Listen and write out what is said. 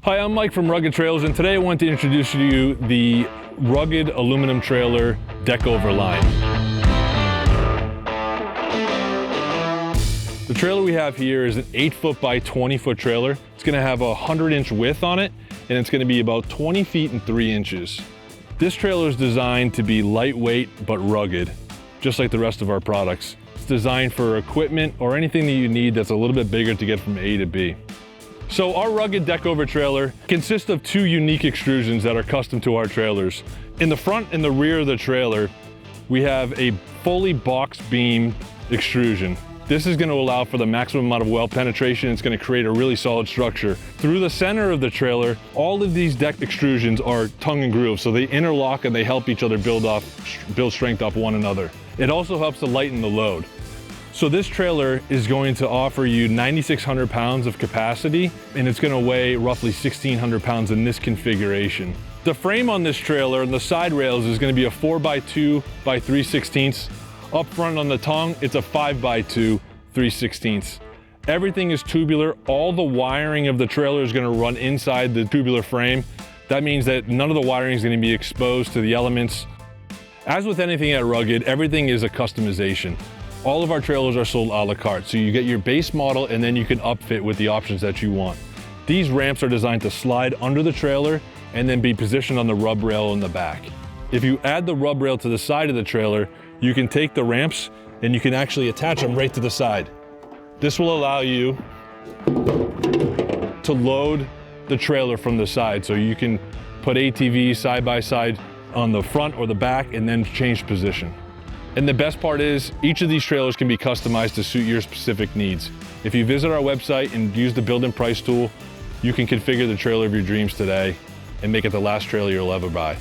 Hi, I'm Mike from Rugged Trailers, and today I want to introduce to you the Rugged Aluminum Trailer Deckover line. The trailer we have here is an 8-foot by 20-foot trailer. It's going to have a 100-inch width on it, and it's going to be about 20 feet and 3 inches. This trailer is designed to be lightweight but rugged, just like the rest of our products. It's designed for equipment or anything that you need that's a little bit bigger to get from A to B. So our Rugged Deckover trailer consists of two unique extrusions that are custom to our trailers. In the front and the rear of the trailer, we have a fully box beam extrusion. This is going to allow for the maximum amount of weld penetration. It's going to create a really solid structure. Through the center of the trailer, all of these deck extrusions are tongue and groove, so they interlock and they help each other build strength off one another. It also helps to lighten the load. So this trailer is going to offer you 9,600 pounds of capacity, and it's going to weigh roughly 1,600 pounds in this configuration. The frame on this trailer and the side rails is going to be a 4x2 by 3/16. Up front on the tongue, it's a 5x2 3/16. Everything is tubular. All the wiring of the trailer is going to run inside the tubular frame. That means that none of the wiring is going to be exposed to the elements. As with anything at Rugged, everything is a customization. All of our trailers are sold a la carte, so you get your base model and then you can upfit with the options that you want. These ramps are designed to slide under the trailer and then be positioned on the rub rail in the back. If you add the rub rail to the side of the trailer, you can take the ramps and you can actually attach them right to the side. This will allow you to load the trailer from the side, so you can put ATVs side by side on the front or the back and then change position. And the best part is, each of these trailers can be customized to suit your specific needs. If you visit our website and use the build and price tool, you can configure the trailer of your dreams today and make it the last trailer you'll ever buy.